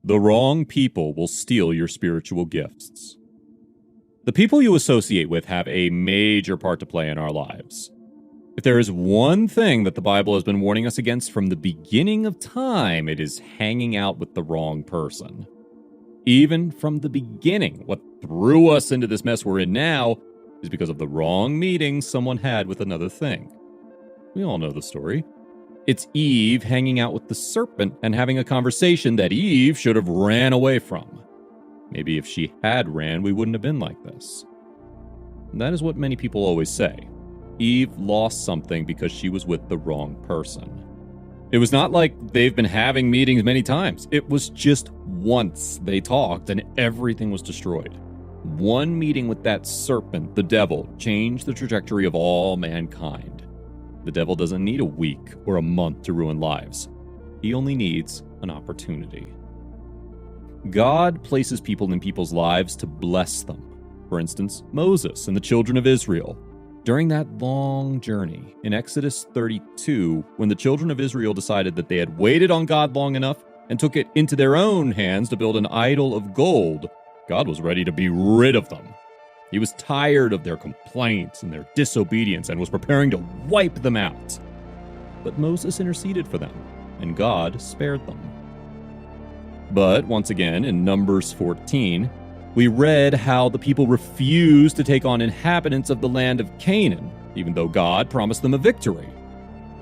The wrong people will steal your spiritual gifts. The people you associate with have a major part to play in our lives. If there is one thing that the Bible has been warning us against from the beginning of time, it is hanging out with the wrong person. Even from the beginning, what threw us into this mess we're in now is because of the wrong meeting someone had with another thing. We all know the story. It's Eve hanging out with the serpent and having a conversation that Eve should have ran away from. Maybe if she had ran, we wouldn't have been like this. And that is what many people always say. Eve lost something because she was with the wrong person. It was not like they've been having meetings many times. It was just once they talked and everything was destroyed. One meeting with that serpent, the devil, changed the trajectory of all mankind. The devil doesn't need a week or a month to ruin lives. He only needs an opportunity. God places people in people's lives to bless them. For instance, Moses and the children of Israel. During that long journey, in Exodus 32, when the children of Israel decided that they had waited on God long enough and took it into their own hands to build an idol of gold, God was ready to be rid of them. He was tired of their complaints and their disobedience and was preparing to wipe them out. But Moses interceded for them, and God spared them. But once again, in Numbers 14, we read how the people refused to take on inhabitants of the land of Canaan, even though God promised them a victory.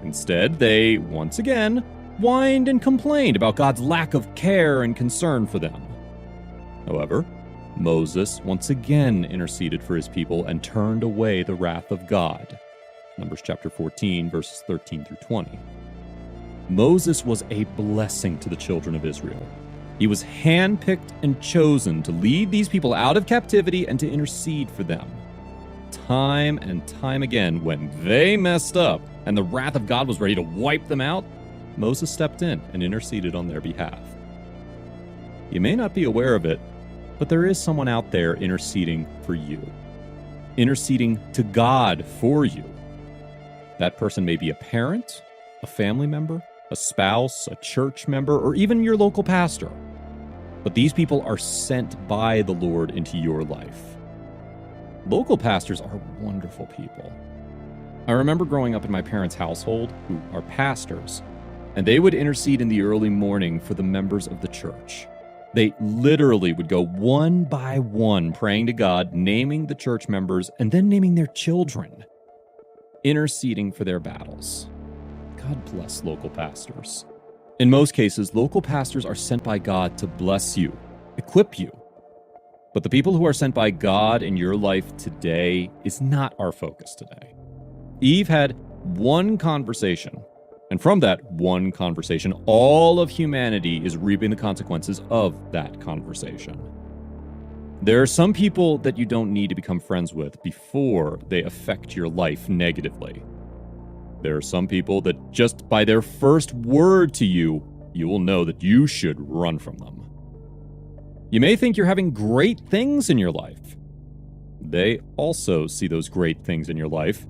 Instead, they, once again, whined and complained about God's lack of care and concern for them. However, Moses once again interceded for his people and turned away the wrath of God. Numbers chapter 14, verses 13 through 20. Moses was a blessing to the children of Israel. He was handpicked and chosen to lead these people out of captivity and to intercede for them. Time and time again, when they messed up and the wrath of God was ready to wipe them out, Moses stepped in and interceded on their behalf. You may not be aware of it, but there is someone out there interceding for you, interceding to God for you. That person may be a parent, a family member, a spouse, a church member, or even your local pastor. But these people are sent by the Lord into your life. Local pastors are wonderful people. I remember growing up in my parents' household, who are pastors, and they would intercede in the early morning for the members of the church. They literally would go one by one praying to God, naming the church members, and then naming their children, interceding for their battles. God bless local pastors. In most cases, local pastors are sent by God to bless you, equip you. But the people who are sent by God in your life today is not our focus today. Eve had one conversation, and from that one conversation, all of humanity is reaping the consequences of that conversation. There are some people that you don't need to become friends with before they affect your life negatively. There are some people that just by their first word to you, you will know that you should run from them. You may think you're having great things in your life. They also see those great things in your life,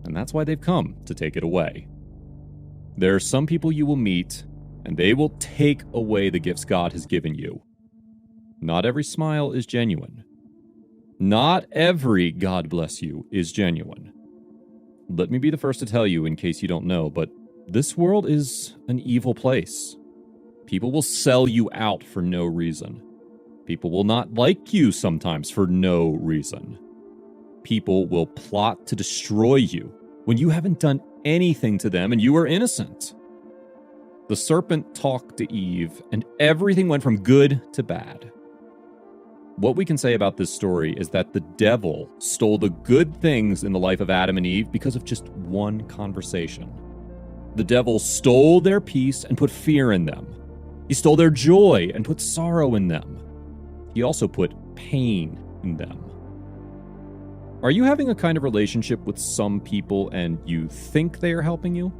and that's why they've come to take it away. There are some people you will meet, and they will take away the gifts God has given you. Not every smile is genuine. Not every God bless you is genuine. Let me be the first to tell you, in case you don't know, but this world is an evil place. People will sell you out for no reason. People will not like you sometimes for no reason. People will plot to destroy you when you haven't done anything to them and you are innocent. The serpent talked to Eve, and everything went from good to bad. What we can say about this story is that the devil stole the good things in the life of Adam and Eve because of just one conversation. The devil stole their peace and put fear in them. He stole their joy and put sorrow in them. He also put pain in them. Are you having a kind of relationship with some people and you think they are helping you?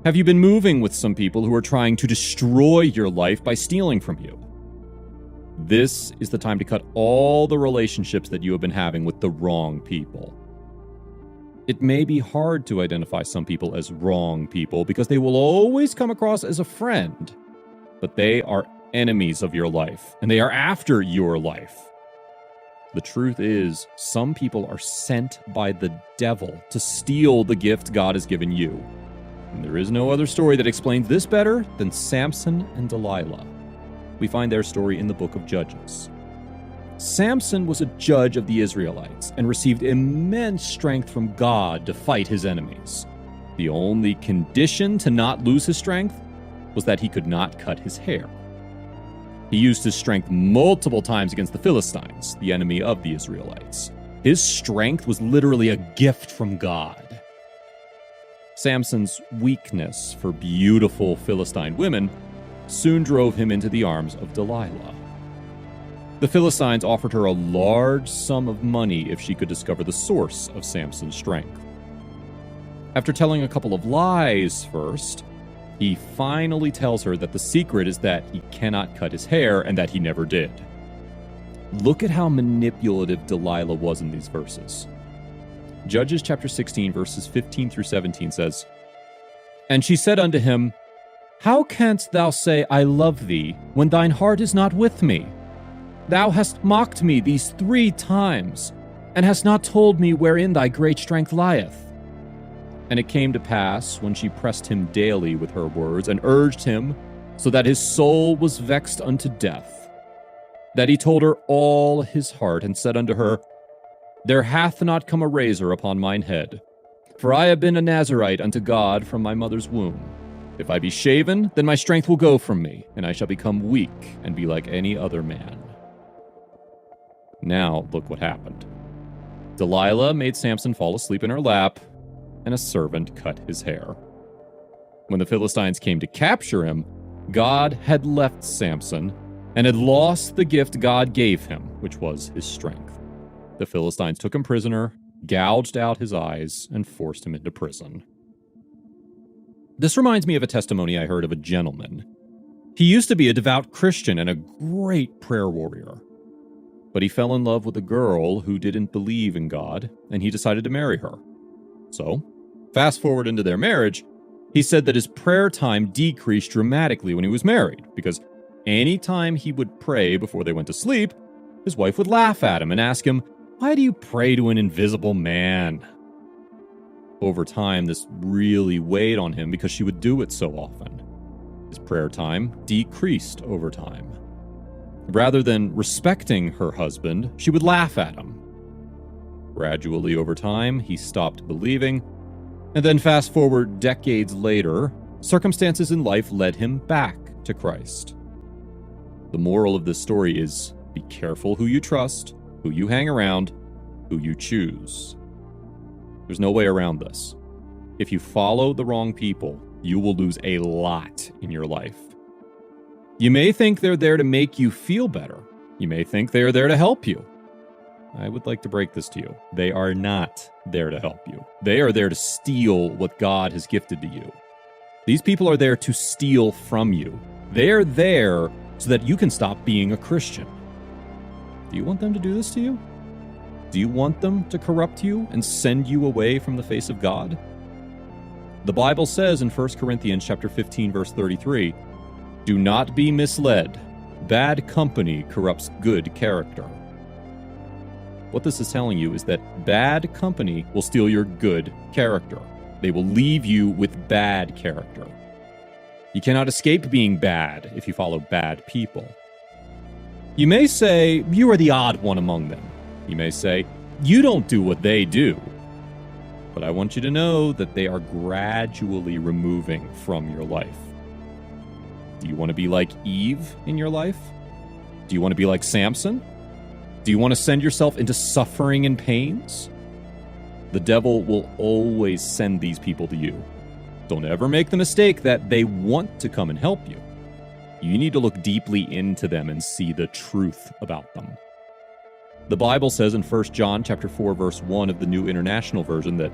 Have you been moving with some people who are trying to destroy your life by stealing from you? This is the time to cut all the relationships that you have been having with the wrong people. It may be hard to identify some people as wrong people because they will always come across as a friend, but they are enemies of your life, and they are after your life. The truth is, some people are sent by the devil to steal the gift God has given you. And there is no other story that explains this better than Samson and Delilah. We find their story in the book of Judges. Samson was a judge of the Israelites and received immense strength from God to fight his enemies. The only condition to not lose his strength was that he could not cut his hair. He used his strength multiple times against the Philistines, the enemy of the Israelites. His strength was literally a gift from God. Samson's weakness for beautiful Philistine women soon drove him into the arms of Delilah. The Philistines offered her a large sum of money if she could discover the source of Samson's strength. After telling a couple of lies first, he finally tells her that the secret is that he cannot cut his hair and that he never did. Look at how manipulative Delilah was in these verses. Judges chapter 16, verses 15 through 17 says, "And she said unto him, How canst thou say, I love thee, when thine heart is not with me? Thou hast mocked me these 3 times, and hast not told me wherein thy great strength lieth. And it came to pass, when she pressed him daily with her words, and urged him, so that his soul was vexed unto death, that he told her all his heart, and said unto her, There hath not come a razor upon mine head, for I have been a Nazarite unto God from my mother's womb. If I be shaven, then my strength will go from me, and I shall become weak, and be like any other man." Now, look what happened. Delilah made Samson fall asleep in her lap, and a servant cut his hair. When the Philistines came to capture him, God had left Samson and had lost the gift God gave him, which was his strength. The Philistines took him prisoner, gouged out his eyes, and forced him into prison. This reminds me of a testimony I heard of a gentleman. He used to be a devout Christian and a great prayer warrior. But he fell in love with a girl who didn't believe in God, and he decided to marry her. So, fast forward into their marriage, he said that his prayer time decreased dramatically when he was married, because any time he would pray before they went to sleep, his wife would laugh at him and ask him, "Why do you pray to an invisible man?" Over time, this really weighed on him because she would do it so often. His prayer time decreased over time. Rather than respecting her husband, she would laugh at him. Gradually over time, he stopped believing, and then fast forward decades later, circumstances in life led him back to Christ. The moral of this story is, be careful who you trust, who you hang around, who you choose. There's no way around this. If you follow the wrong people, you will lose a lot in your life. You may think they're there to make you feel better. You may think they're there to help you. I would like to break this to you. They are not there to help you. They are there to steal what God has gifted to you. These people are there to steal from you. They're there so that you can stop being a Christian. Do you want them to do this to you? Do you want them to corrupt you and send you away from the face of God? The Bible says in 1 Corinthians chapter 15, verse 33, "Do not be misled. Bad company corrupts good character." What this is telling you is that bad company will steal your good character. They will leave you with bad character. You cannot escape being bad if you follow bad people. You may say, you are the odd one among them. You may say, you don't do what they do. But I want you to know that they are gradually removing from your life. Do you want to be like Eve in your life? Do you want to be like Samson? Do you want to send yourself into suffering and pains? The devil will always send these people to you. Don't ever make the mistake that they want to come and help you. You need to look deeply into them and see the truth about them. The Bible says in 1 John chapter 4, verse 1 of the New International Version that,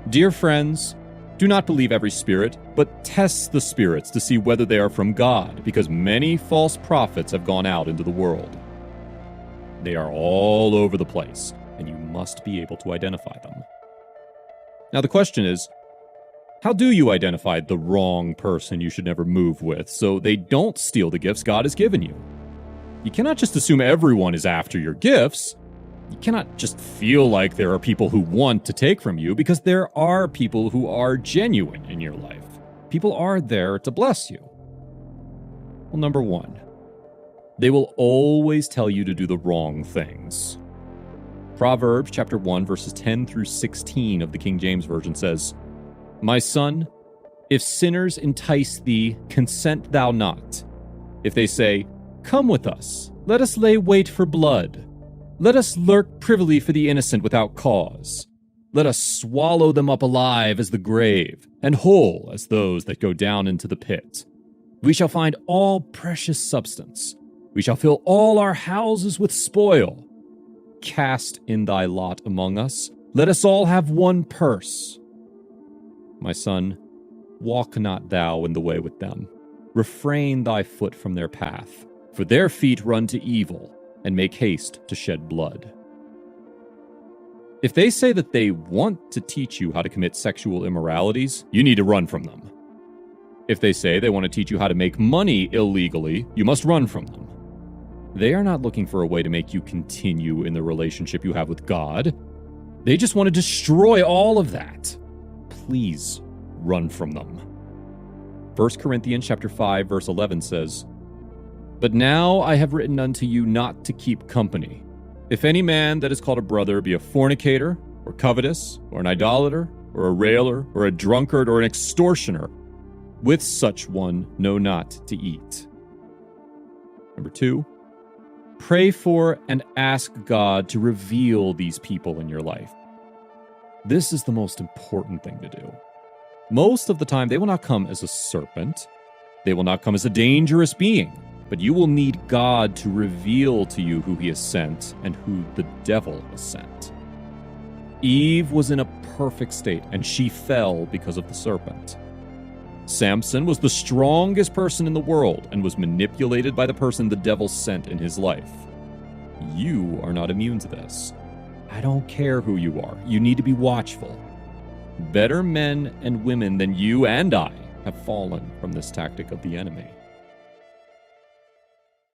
"Dear friends, do not believe every spirit, but test the spirits to see whether they are from God, because many false prophets have gone out into the world." They are all over the place, and you must be able to identify them. Now the question is, How do you identify the wrong person you should never move with so they don't steal the gifts God has given you? You cannot just assume everyone is after your gifts. You cannot just feel like there are people who want to take from you, because there are people who are genuine in your life. People are there to bless you. Well, number one, they will always tell you to do the wrong things. Proverbs chapter 1, verses 10 through 16 of the King James Version says, "My son, if sinners entice thee, consent thou not. If they say, 'Come with us, let us lay wait for blood. Let us lurk privily for the innocent without cause. Let us swallow them up alive as the grave, and whole as those that go down into the pit. We shall find all precious substance. We shall fill all our houses with spoil. Cast in thy lot among us. Let us all have one purse. My son, walk not thou in the way with them. Refrain thy foot from their path, for their feet run to evil, and make haste to shed blood." If they say that they want to teach you how to commit sexual immoralities, you need to run from them. If they say they want to teach you how to make money illegally, you must run from them. They are not looking for a way to make you continue in the relationship you have with God. They just want to destroy all of that. Please run from them. 1 Corinthians chapter 5, verse 11 says, "But now I have written unto you not to keep company. If any man that is called a brother be a fornicator, or covetous, or an idolater, or a railer, or a drunkard, or an extortioner, with such one know not to eat." Number 2, pray for and ask God to reveal these people in your life. This is the most important thing to do. Most of the time, they will not come as a serpent. They will not come as a dangerous being. But you will need God to reveal to you who he has sent and who the devil has sent. Eve was in a perfect state, and she fell because of the serpent. Samson was the strongest person in the world and was manipulated by the person the devil sent in his life. You are not immune to this. I don't care who you are. You need to be watchful. Better men and women than you and I have fallen from this tactic of the enemy.